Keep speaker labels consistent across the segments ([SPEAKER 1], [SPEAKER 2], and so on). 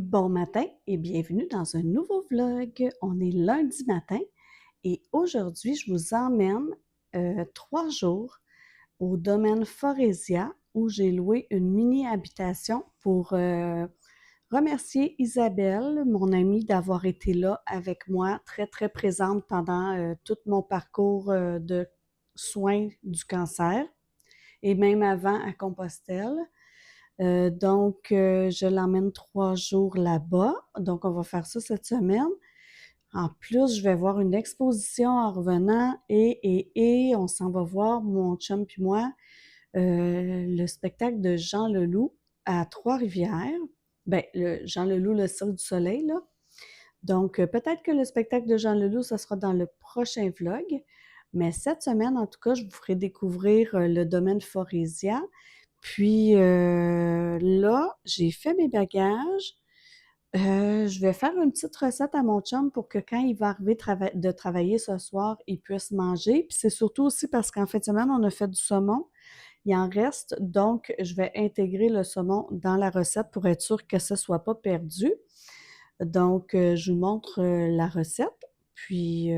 [SPEAKER 1] Bon matin et bienvenue dans un nouveau vlog. On est lundi matin et aujourd'hui, je vous emmène 3 jours au domaine Forésia où j'ai loué une mini-habitation pour remercier Isabelle, mon amie, d'avoir été là avec moi, très, très présente pendant tout mon parcours de soins du cancer et même avant à Compostelle. Je l'emmène 3 jours là-bas. Donc, on va faire ça cette semaine. En plus, je vais voir une exposition en revenant et on s'en va voir, mon chum puis moi, le spectacle de Jean Leloup à Trois-Rivières. Ben, Jean Leloup, le Cirque du Soleil, là. Donc, peut-être que le spectacle de Jean Leloup, ça sera dans le prochain vlog. Mais cette semaine, en tout cas, je vous ferai découvrir le domaine Forésia. Puis là, j'ai fait mes bagages. Je vais faire une petite recette à mon chum pour que quand il va arriver de travailler ce soir, il puisse manger. Puis c'est surtout aussi parce qu'en fin de semaine, on a fait du saumon. Il en reste, donc je vais intégrer le saumon dans la recette pour être sûr que ça ne soit pas perdu. Donc, je vous montre la recette. Puis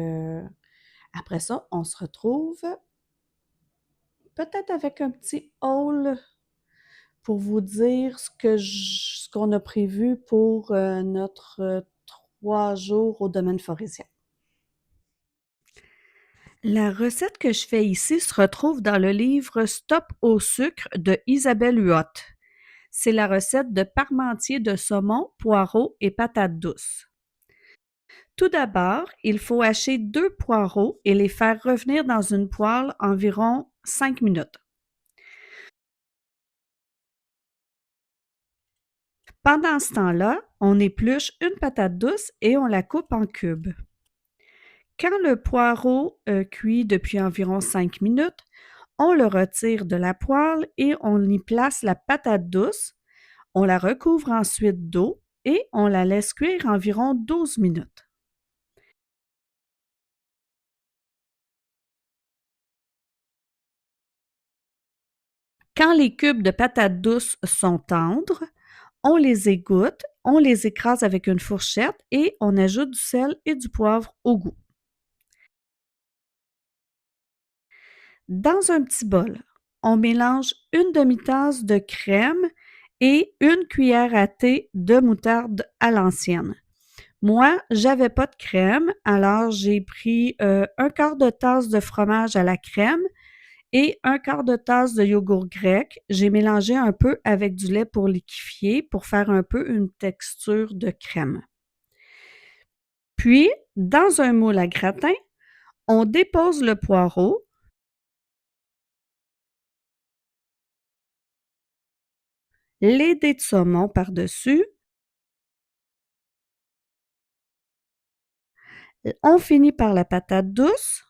[SPEAKER 1] après ça, on se retrouve peut-être avec un petit haul pour vous dire ce qu'on a prévu pour notre 3 jours au domaine forésien. La recette que je fais ici se retrouve dans le livre Stop au sucre de Isabelle Huot. C'est la recette de parmentier de saumon, poireaux et patates douces. Tout d'abord, il faut hacher 2 poireaux et les faire revenir dans une poêle environ 5 minutes. Pendant ce temps-là, on épluche une patate douce et on la coupe en cubes. Quand le poireau cuit depuis environ 5 minutes, on le retire de la poêle et on y place la patate douce. On la recouvre ensuite d'eau et on la laisse cuire environ 12 minutes. Quand les cubes de patates douces sont tendres, on les égoutte, on les écrase avec une fourchette et on ajoute du sel et du poivre au goût. Dans un petit bol, on mélange une demi-tasse de crème et une cuillère à thé de moutarde à l'ancienne. Moi, j'avais pas de crème, alors j'ai pris un quart de tasse de fromage à la crème et un quart de tasse de yogourt grec. J'ai mélangé un peu avec du lait pour liquéfier pour faire un peu une texture de crème. Puis, dans un moule à gratin, on dépose le poireau, les dés de saumon par-dessus. On finit par la patate douce.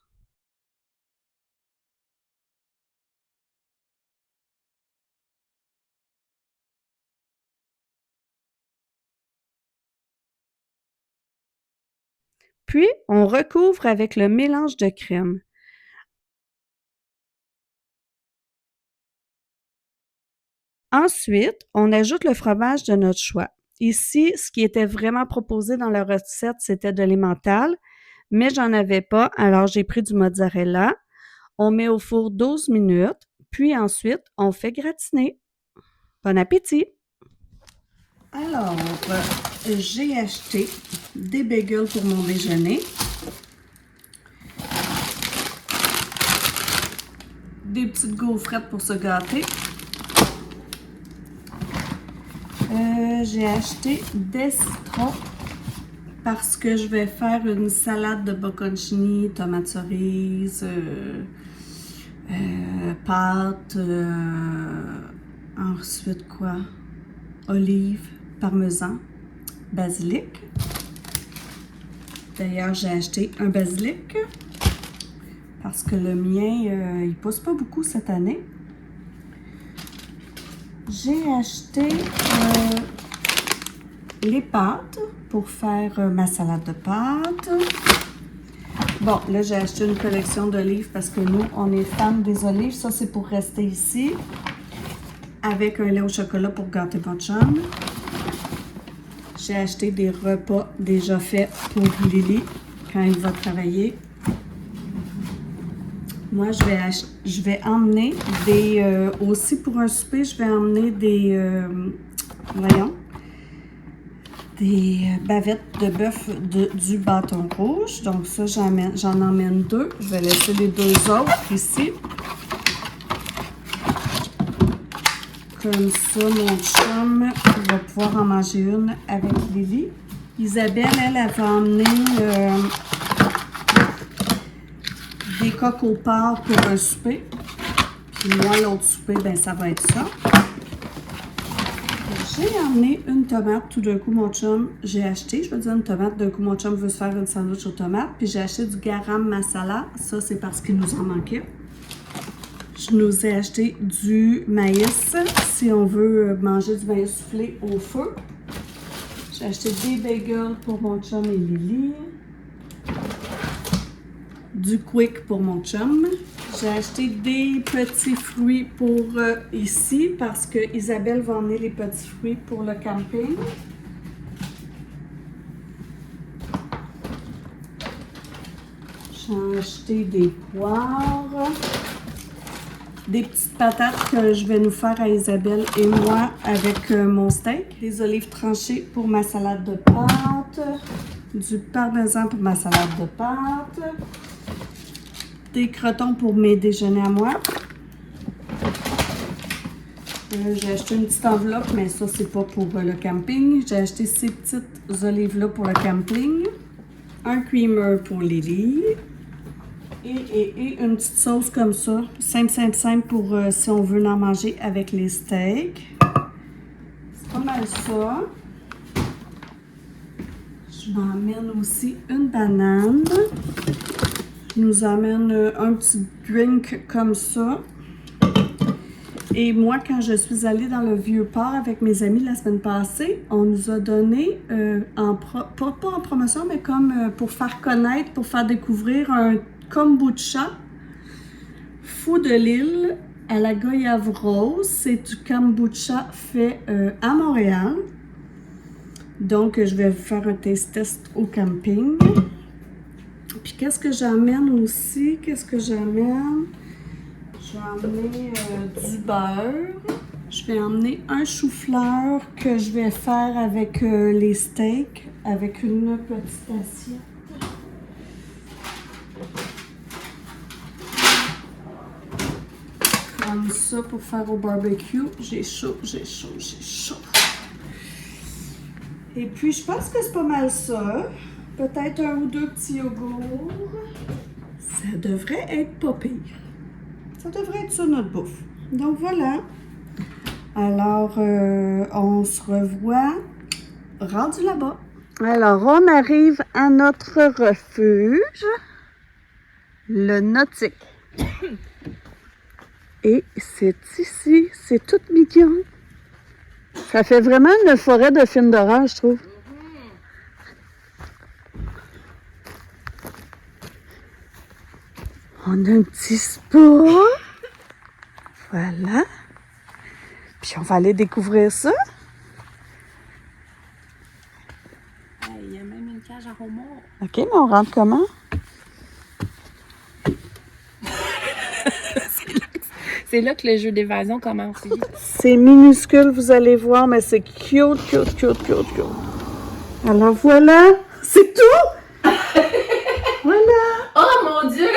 [SPEAKER 1] Puis, on recouvre avec le mélange de crème. Ensuite, on ajoute le fromage de notre choix. Ici, ce qui était vraiment proposé dans la recette, c'était de l'emmental, mais j'en avais pas, alors j'ai pris du mozzarella. On met au four 12 minutes, puis ensuite, on fait gratiner. Bon appétit! Alors, j'ai acheté des bagels pour mon déjeuner, des petites gaufrettes pour se gâter. J'ai acheté des citrons parce que je vais faire une salade de bocconcini, tomates cerises, pâtes, ensuite quoi? Olives, parmesan, basilic. D'ailleurs, j'ai acheté un basilic parce que le mien, il pousse pas beaucoup cette année. J'ai acheté les pâtes pour faire ma salade de pâtes. Bon, là, j'ai acheté une collection d'olives parce que nous, on est fans des olives. Ça, c'est pour rester ici avec un lait au chocolat pour gâter mon chum. J'ai acheté des repas déjà faits pour Lily quand elle va travailler. Moi, je vais emmener des... aussi pour un souper, je vais emmener des... voyons. Des bavettes de bœuf du bâton rouge. Donc ça, j'en emmène 2. Je vais laisser les 2 autres ici. Comme ça, mon chum va pouvoir en manger une avec Lily. Isabelle, elle va emmener des coques au porc pour un souper. Puis moi, l'autre souper, ben ça va être ça. J'ai emmené une tomate. Tout d'un coup, mon chum, j'ai acheté, je veux dire une tomate. D'un coup, mon chum veut se faire une sandwich aux tomates. Puis j'ai acheté du garam masala. Ça, c'est parce qu'il nous en manquait. Je nous ai acheté du maïs, si on veut manger du maïs soufflé au feu. J'ai acheté des bagels pour mon chum et Lily. Du quick pour mon chum. J'ai acheté des petits fruits pour ici parce que Isabelle va emmener les petits fruits pour le camping. J'ai acheté des poires. Des petites patates que je vais nous faire à Isabelle et moi avec mon steak. Des olives tranchées pour ma salade de pâtes. Du parmesan pour ma salade de pâtes. Des crotons pour mes déjeuners à moi. J'ai acheté une petite enveloppe, mais ça, c'est pas pour le camping. J'ai acheté ces petites olives-là pour le camping. Un creamer pour Lily. Et une petite sauce comme ça. Simple pour si on veut en manger avec les steaks. C'est pas mal ça. Je m'emmène aussi une banane. Je nous amène un petit drink comme ça. Et moi, quand je suis allée dans le Vieux-Port avec mes amis la semaine passée, on nous a donné, pas en promotion, mais comme pour faire connaître, pour faire découvrir un kombucha fou de l'île à la goyave rose. C'est du kombucha fait à Montréal. Donc, je vais faire un taste test au camping. Puis, qu'est-ce que j'amène aussi? Qu'est-ce que j'amène? Je vais emmener du beurre. Je vais emmener un chou-fleur que je vais faire avec les steaks, avec une petite assiette. Comme ça pour faire au barbecue. J'ai chaud. Et puis, je pense que c'est pas mal ça. Peut-être 1 ou 2 petits yogourts. Ça devrait être pas pire. Ça devrait être ça notre bouffe. Donc voilà. Alors, on se revoit rendu là-bas. Alors, on arrive à notre refuge, le Nautique. Et c'est ici, c'est tout mignon. Ça fait vraiment une forêt de films d'horreur, je trouve. On a un petit spa. Voilà. Puis on va aller découvrir ça.
[SPEAKER 2] Il y a même une cage à homard.
[SPEAKER 1] OK, mais on rentre comment?
[SPEAKER 2] C'est là que le jeu d'évasion commence.
[SPEAKER 1] C'est minuscule, vous allez voir, mais c'est cute. Alors voilà, c'est tout! Voilà!
[SPEAKER 2] Oh mon Dieu!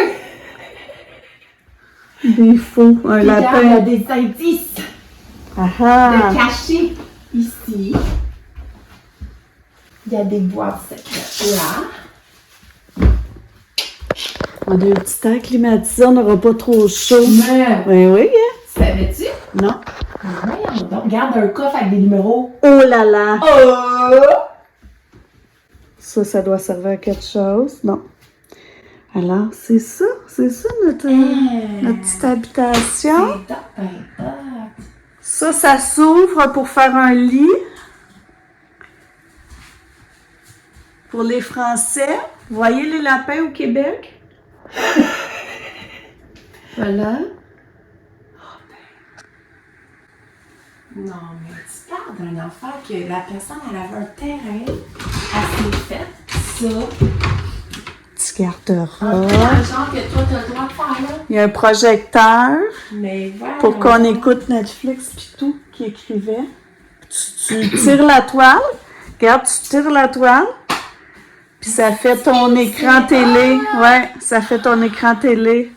[SPEAKER 1] Des fous, un lapin.
[SPEAKER 2] Il y a des indices de cachés ici. Il y a des boîtes secrètes là.
[SPEAKER 1] On a un petit air climatisé, on n'aura pas trop chaud.
[SPEAKER 2] Mais,
[SPEAKER 1] Oui, hein?
[SPEAKER 2] savais-tu?
[SPEAKER 1] Non.
[SPEAKER 2] Voyons donc, regarde un coffre avec des numéros.
[SPEAKER 1] Oh là là!
[SPEAKER 2] Oh!
[SPEAKER 1] Ça doit servir à quelque chose. Non. Alors, c'est ça notre petite habitation.
[SPEAKER 2] C'est top,
[SPEAKER 1] Ça s'ouvre pour faire un lit. Pour les Français. Voyez les lapins au Québec? Voilà.
[SPEAKER 2] Non, mais tu parles d'un enfant que la personne, elle avait un terrain, elle s'est faite ça.
[SPEAKER 1] Tu garderas.
[SPEAKER 2] Un peu dans le genre que toi, t'as le droit de faire, là.
[SPEAKER 1] Il y a un projecteur
[SPEAKER 2] Mais voilà.
[SPEAKER 1] pour qu'on écoute Netflix pis tout qui écrivait. Tu tires la toile. Regarde, tu tires la toile. Puis ça fait ton écran télé. Ouais, ça fait ton écran télé.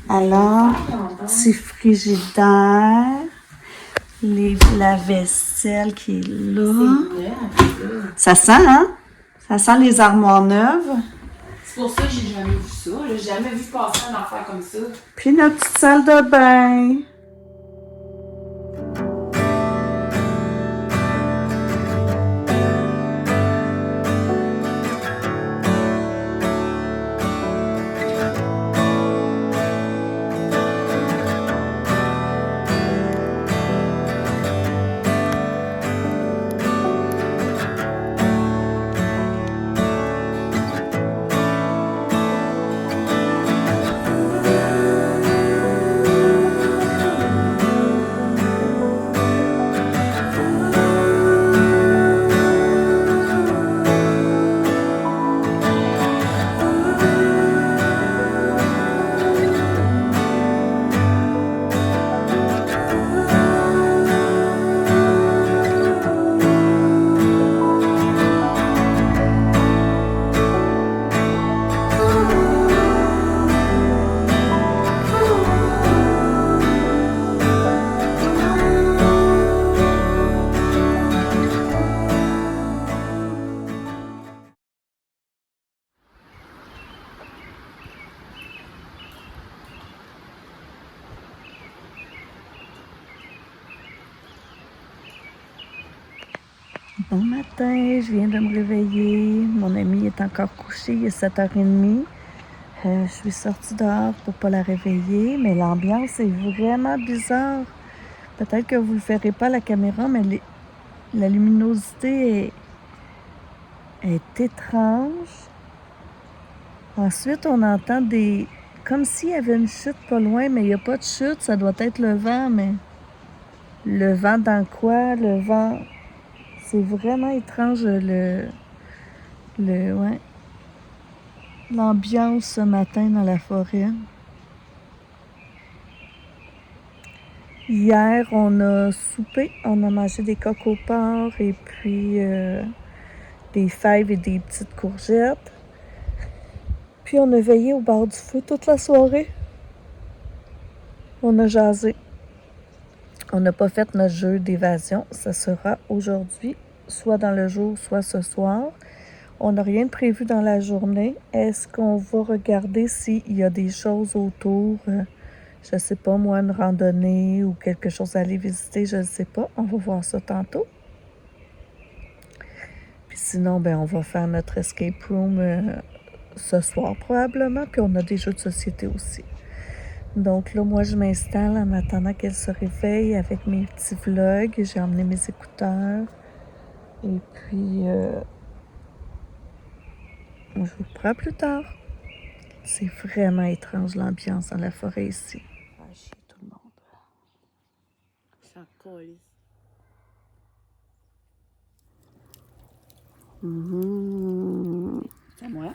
[SPEAKER 1] Alors, petit frigidaire. La vaisselle qui est là. Ça sent, hein? Ça sent les armoires neuves.
[SPEAKER 2] C'est pour ça que j'ai jamais vu ça. J'ai jamais vu passer un affaire comme ça.
[SPEAKER 1] Puis notre petite salle de bain. Bon matin, je viens de me réveiller. Mon ami est encore couché, il est 7h30. Je suis sortie dehors pour pas la réveiller, mais l'ambiance est vraiment bizarre. Peut-être que vous ne le verrez pas à la caméra, mais la luminosité est étrange. Ensuite, on entend comme s'il y avait une chute pas loin, mais il n'y a pas de chute. Ça doit être le vent, mais le vent dans quoi? Le vent... C'est vraiment étrange ouais, l'ambiance ce matin dans la forêt. Hier, on a soupé, on a mangé des cocoports et puis des fèves et des petites courgettes. Puis on a veillé au bord du feu toute la soirée. On a jasé. On n'a pas fait notre jeu d'évasion. Ça sera aujourd'hui, soit dans le jour, soit ce soir. On n'a rien de prévu dans la journée. Est-ce qu'on va regarder s'il y a des choses autour? Je ne sais pas, moi, une randonnée ou quelque chose à aller visiter, je ne sais pas. On va voir ça tantôt. Puis sinon, on va faire notre escape room ce soir probablement. Puis on a des jeux de société aussi. Donc là, moi, je m'installe en attendant qu'elle se réveille avec mes petits vlogs. J'ai emmené mes écouteurs. Et puis, je vous reprends plus tard. C'est vraiment étrange l'ambiance dans la forêt ici. Ah, chier tout le monde.
[SPEAKER 2] Ça colle.
[SPEAKER 1] C'est moi.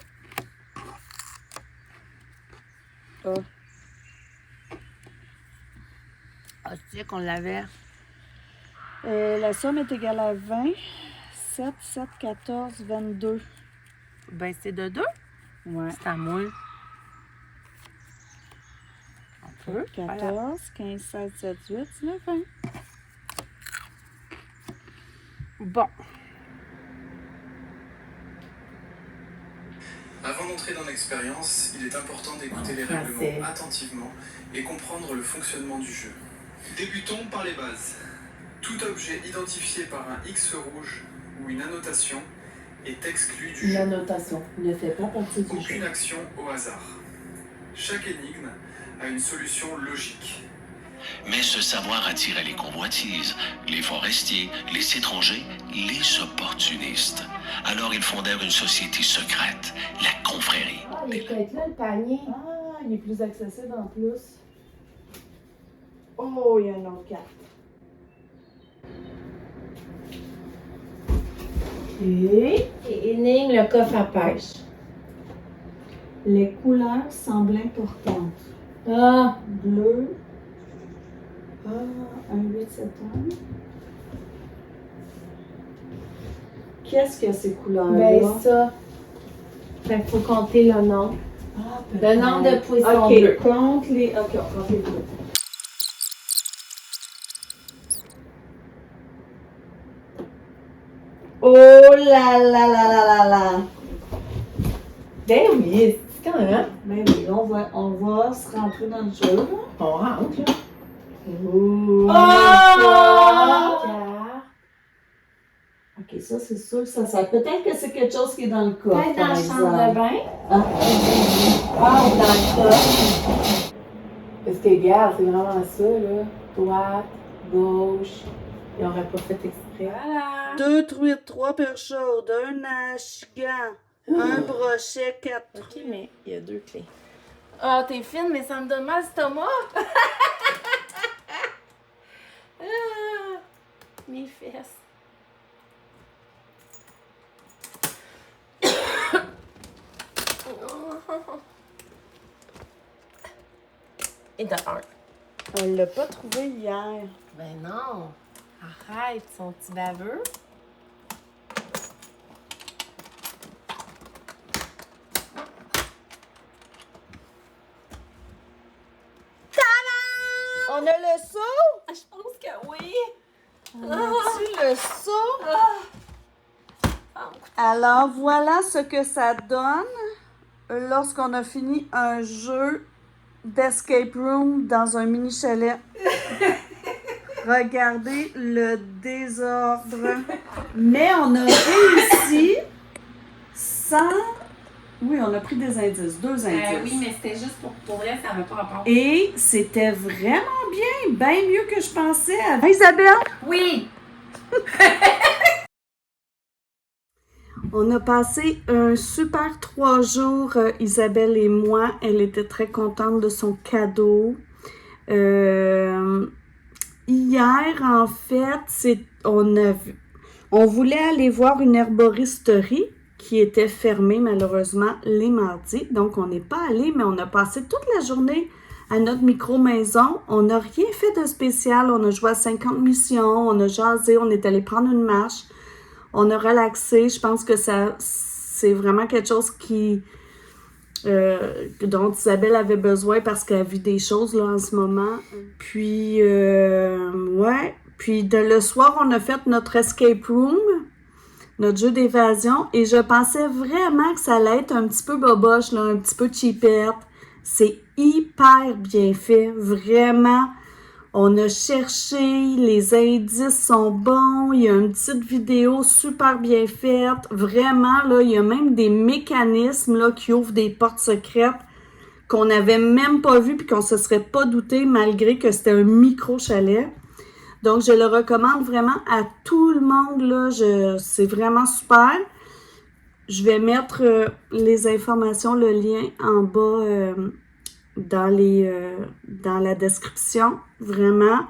[SPEAKER 2] Ah, tu sais qu'on l'avait.
[SPEAKER 1] La somme est égale à 20. 7, 7, 14, 22.
[SPEAKER 2] Ben, c'est de 2.
[SPEAKER 1] Ouais.
[SPEAKER 2] C'est à moi. On peut.
[SPEAKER 1] 14, 15, 16, 17, 18, 19, 20.
[SPEAKER 2] Bon.
[SPEAKER 3] Avant d'entrer dans l'expérience, il est important d'écouter les règlements attentivement et comprendre le fonctionnement du jeu. Débutons par les bases. Tout objet identifié par un X rouge ou une annotation est exclu du jeu.
[SPEAKER 2] L'annotation ne fait pas partie du jeu.
[SPEAKER 3] Aucune action au hasard. Chaque énigme a une solution logique.
[SPEAKER 4] Mais ce savoir attirait les convoitises, les forestiers, les étrangers, les opportunistes. Alors ils fondèrent une société secrète, la confrérie.
[SPEAKER 2] Ah, il est peut-être là, le panier.
[SPEAKER 1] Ah, il est plus accessible en plus. Oh, il y a une autre carte.
[SPEAKER 2] Et énigme le coffre à pêche.
[SPEAKER 1] Les couleurs semblent importantes.
[SPEAKER 2] Ah!
[SPEAKER 1] Bleu. Ah, un 8 septembre. Qu'est-ce que ces couleurs-là?
[SPEAKER 2] Ben ça. Fait qu'il faut compter le nom.
[SPEAKER 1] Ah,
[SPEAKER 2] Le nombre de poissons
[SPEAKER 1] OK,
[SPEAKER 2] bleus.
[SPEAKER 1] compte les... OK, on compte les bleus. Oh là là là là là là!
[SPEAKER 2] Ben oui, c'est quand même.
[SPEAKER 1] Ben oui, on va se rentrer dans le jeu, là.
[SPEAKER 2] On rentre, là.
[SPEAKER 1] Oh!
[SPEAKER 2] Carte.
[SPEAKER 1] OK, ça, c'est sûr que ça peut-être que c'est quelque chose qui est dans le coffre,
[SPEAKER 2] Peut-être dans
[SPEAKER 1] par
[SPEAKER 2] la chambre de
[SPEAKER 1] exemple.
[SPEAKER 2] bain.
[SPEAKER 1] Ah,
[SPEAKER 2] Ah, ou dans le coffre. Parce que, regarde, c'est vraiment ça, là. Droite, gauche. Ils n'auraient pas fait exprès. Voilà.
[SPEAKER 1] 2 truites, 3 perches chaudes, un achigan, un brochet, 4
[SPEAKER 2] Ok, mais il y a 2 clés. Ah, t'es fine, mais ça me donne mal l'estomac. Ah, mes fesses. Et de 1.
[SPEAKER 1] On l'a pas trouvé hier.
[SPEAKER 2] Ben non. Arrête, son petit baveux.
[SPEAKER 1] On a le seau?
[SPEAKER 2] Je pense que oui.
[SPEAKER 1] On a-tu le seau? Alors, voilà ce que ça donne lorsqu'on a fini un jeu d'escape room dans un mini chalet. Regardez le désordre. Mais on a réussi sans... Oui, on a pris des indices, 2 indices.
[SPEAKER 2] Oui, mais c'était juste pour vrai, ça n'avait pas rapport.
[SPEAKER 1] Et c'était vraiment bien mieux que je pensais. Isabelle?
[SPEAKER 2] Oui!
[SPEAKER 1] On a passé un super 3 jours, Isabelle et moi. Elle était très contente de son cadeau. Hier, en fait, on voulait aller voir une herboristerie qui était fermée malheureusement les mardis. Donc, on n'est pas allé, mais on a passé toute la journée à notre micro-maison. On n'a rien fait de spécial. On a joué à 50 missions, on a jasé, on est allé prendre une marche. On a relaxé. Je pense que c'est vraiment quelque chose dont Isabelle avait besoin parce qu'elle vit des choses là en ce moment. Puis, ouais. Puis, le soir, on a fait notre escape room, notre jeu d'évasion, et je pensais vraiment que ça allait être un petit peu boboche, là, un petit peu cheapette. C'est hyper bien fait, vraiment. On a cherché, les indices sont bons, il y a une petite vidéo super bien faite. Vraiment, là, il y a même des mécanismes là, qui ouvrent des portes secrètes qu'on n'avait même pas vues puis qu'on se serait pas douté malgré que c'était un micro-chalet. Donc, je le recommande vraiment à tout le monde, là. C'est vraiment super. Je vais mettre les informations, le lien en bas dans la description, vraiment.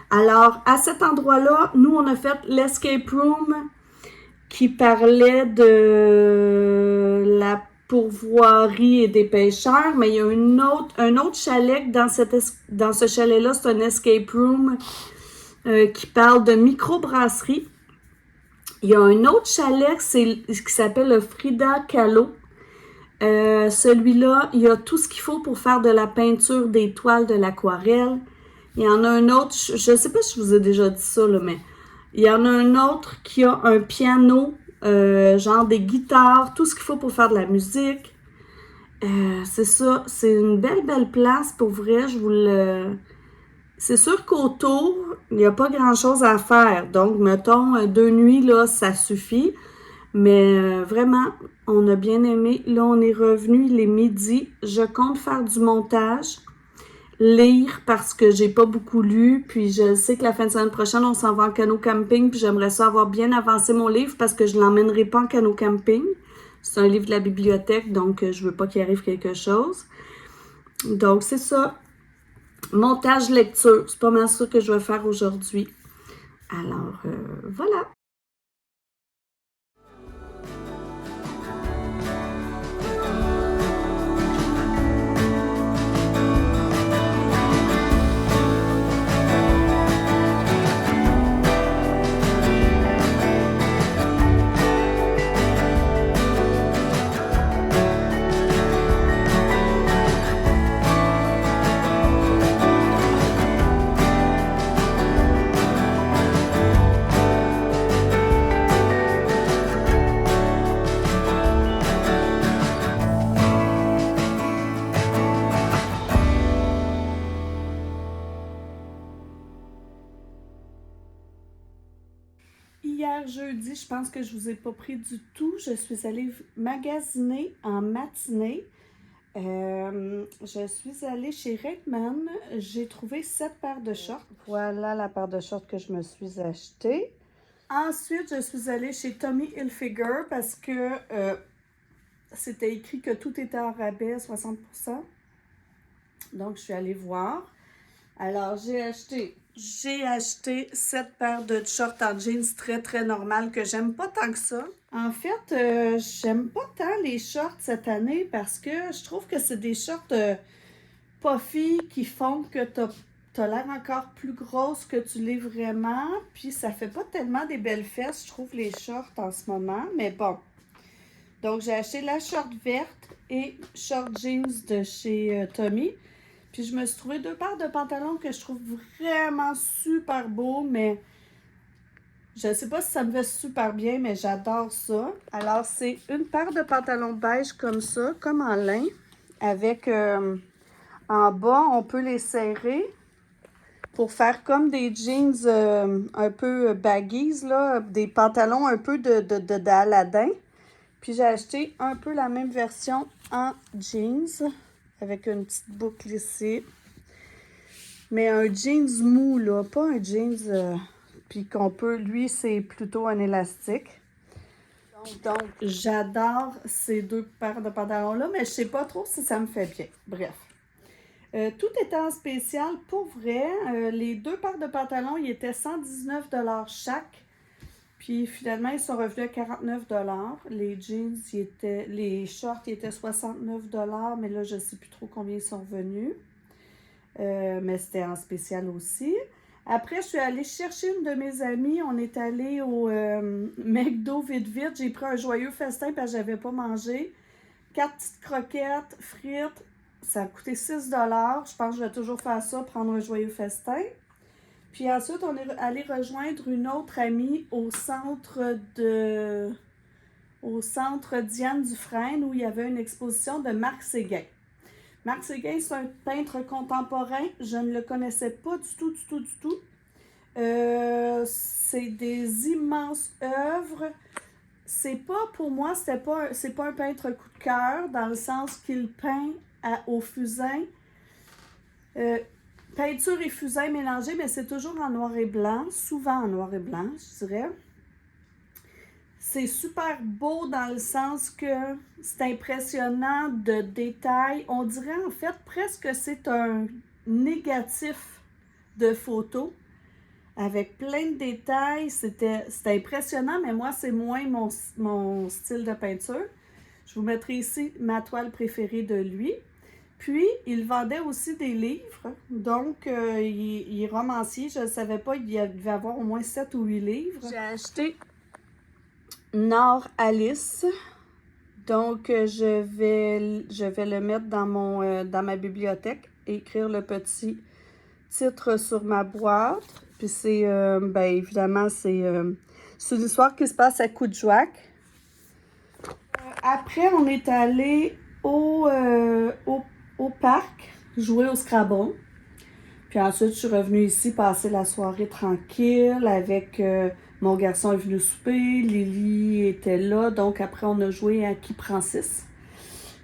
[SPEAKER 1] Alors, à cet endroit-là, nous, on a fait l'escape room qui parlait de la pourvoirie et des pêcheurs, mais il y a un autre chalet dans ce chalet-là, c'est un escape room qui parle de microbrasserie. Il y a un autre chalet qui s'appelle le Frida Kahlo. Celui-là, il y a tout ce qu'il faut pour faire de la peinture, des toiles, de l'aquarelle. Il y en a un autre, je ne sais pas si je vous ai déjà dit ça, là, mais il y en a un autre qui a un piano, genre des guitares, tout ce qu'il faut pour faire de la musique. C'est ça, c'est une belle place pour vrai, C'est sûr qu'autour, il n'y a pas grand-chose à faire. Donc, mettons, 2 nuits, là, ça suffit. Mais vraiment, on a bien aimé. Là, on est revenu, il est midi. Je compte faire du montage, lire parce que j'ai pas beaucoup lu. Puis je sais que la fin de semaine prochaine, on s'en va en canot camping. Puis j'aimerais ça avoir bien avancé mon livre parce que je l'emmènerai pas en canot camping. C'est un livre de la bibliothèque, donc je veux pas qu'il arrive quelque chose. Donc, c'est ça. Montage lecture. C'est pas mal ça que je vais faire aujourd'hui. Alors, voilà. hier jeudi, je pense que je vous ai pas pris du tout. Je suis allée magasiner en matinée. Je suis allée chez Redman. J'ai trouvé 7 paires de shorts. Voilà la paire de shorts que je me suis achetée. Ensuite, je suis allée chez Tommy Hilfiger parce que c'était écrit que tout était en rabais à 60%. Donc, je suis allée voir. Alors, j'ai acheté 7 paires de shorts en jeans très, très normales que j'aime pas tant que ça. En fait, j'aime pas tant les shorts cette année parce que je trouve que c'est des shorts puffy qui font que t'as l'air encore plus grosse que tu l'es vraiment. Puis, ça fait pas tellement des belles fesses, je trouve, les shorts en ce moment. Mais bon. Donc, j'ai acheté la short verte et short jeans de chez Tommy. Puis je me suis trouvé 2 paires de pantalons que je trouve vraiment super beaux, mais je ne sais pas si ça me fait super bien, mais j'adore ça. Alors, c'est une paire de pantalons beige comme ça, comme en lin, avec en bas, on peut les serrer pour faire comme des jeans un peu baggies, là, des pantalons un peu d'Aladin. Puis j'ai acheté un peu la même version en jeans, avec une petite boucle ici. Mais un jeans mou, là, pas un jeans... puis qu'on peut... Lui, c'est plutôt un élastique. Donc j'adore ces 2 paires de pantalons-là, mais je sais pas trop si ça me fait bien. Bref. Tout était en spécial. Pour vrai, les 2 paires de pantalons, ils étaient 119 $ chaque. Puis finalement, ils sont revenus à 49 $. Les jeans, les shorts, ils étaient 69 $, mais là, je ne sais plus trop combien ils sont revenus. Mais c'était en spécial aussi. Après, je suis allée chercher une de mes amies. On est allé au McDo vite. J'ai pris un joyeux festin parce que je n'avais pas mangé. 4 petites croquettes, frites. Ça a coûté 6 $. Je pense que je vais toujours faire ça, prendre un joyeux festin. Puis ensuite, on est allé rejoindre une autre amie au centre Diane Dufresne où il y avait une exposition de Marc Séguin. Marc Séguin, c'est un peintre contemporain. Je ne le connaissais pas du tout. C'est des immenses œuvres. C'est pas, pour moi, c'est pas un peintre coup de cœur dans le sens qu'il peint au fusain. Peinture et fusain mélangés, mais c'est toujours en noir et blanc, souvent en noir et blanc, je dirais. C'est super beau dans le sens que c'est impressionnant de détails. On dirait en fait presque que c'est un négatif de photo avec plein de détails. C'était impressionnant, mais moi, c'est moins mon style de peinture. Je vous mettrai ici ma toile préférée de lui. Puis, il vendait aussi des livres. Donc, il est romancier. Je ne savais pas, il devait avoir au moins 7 ou 8 livres. J'ai acheté Nord Alice. Donc, je vais le mettre dans ma bibliothèque et écrire le petit titre sur ma boîte. Puis, c'est, évidemment, c'est une histoire qui se passe à Coudjouac. Après, on est allé au parc, jouer au Scrabble. Puis ensuite, je suis revenue ici passer la soirée tranquille avec mon garçon est venu souper, Lily était là. Donc après, on a joué à Qui prend 6.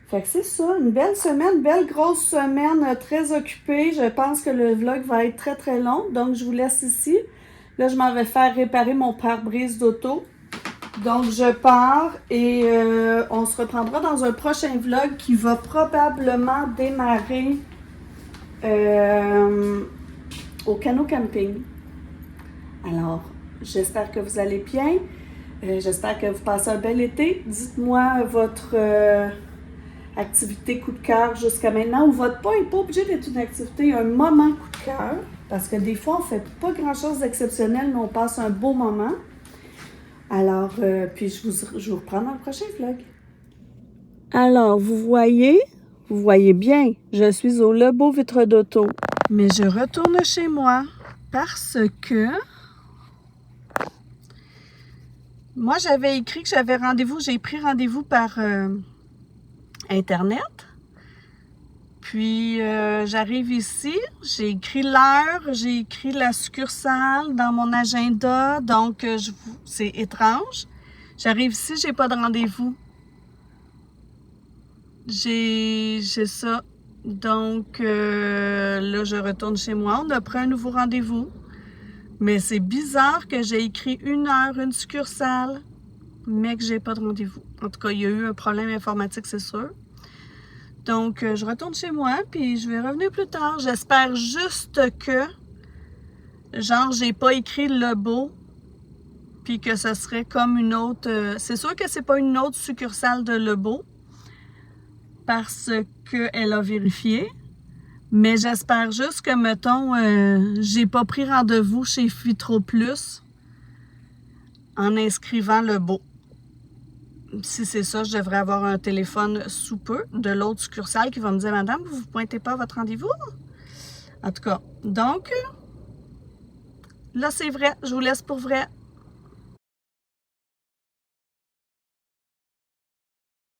[SPEAKER 1] Fait que c'est ça, une belle semaine, belle grosse semaine, très occupée. Je pense que le vlog va être très très long. Donc je vous laisse ici. Là, je m'en vais faire réparer mon pare-brise d'auto. Donc, je pars et on se reprendra dans un prochain vlog qui va probablement démarrer au canot camping. Alors, j'espère que vous allez bien. J'espère que vous passez un bel été. Dites-moi votre activité coup de cœur jusqu'à maintenant ou votre pas n'est pas obligé d'être une activité, un moment coup de cœur. Parce que des fois, on ne fait pas grand-chose d'exceptionnel, mais on passe un beau moment. Alors, puis je vous reprends dans le prochain vlog. Alors, vous voyez bien, je suis au Le Beau Vitre d'Auto. Mais je retourne chez moi parce que moi, j'avais écrit que j'avais rendez-vous, j'ai pris rendez-vous par Internet. Puis, j'arrive ici, j'ai écrit l'heure, j'ai écrit la succursale dans mon agenda, donc c'est étrange. J'arrive ici, j'ai pas de rendez-vous. J'ai ça. Donc, là, je retourne chez moi. On a pris un nouveau rendez-vous. Mais c'est bizarre que j'ai écrit une heure, une succursale, mais que j'ai pas de rendez-vous. En tout cas, il y a eu un problème informatique, c'est sûr. Donc, je retourne chez moi, puis je vais revenir plus tard. J'espère juste que, genre, j'ai pas écrit le beau, puis que ce serait comme une autre... c'est sûr que c'est pas une autre succursale de Lebeau, parce qu'elle a vérifié. Mais j'espère juste que, mettons, j'ai pas pris rendez-vous chez Vitro Plus en inscrivant Lebeau. Si c'est ça, je devrais avoir un téléphone sous peu de l'autre succursale qui va me dire « Madame, vous ne pointez pas votre rendez-vous? » En tout cas, donc, là c'est vrai, je vous laisse pour vrai.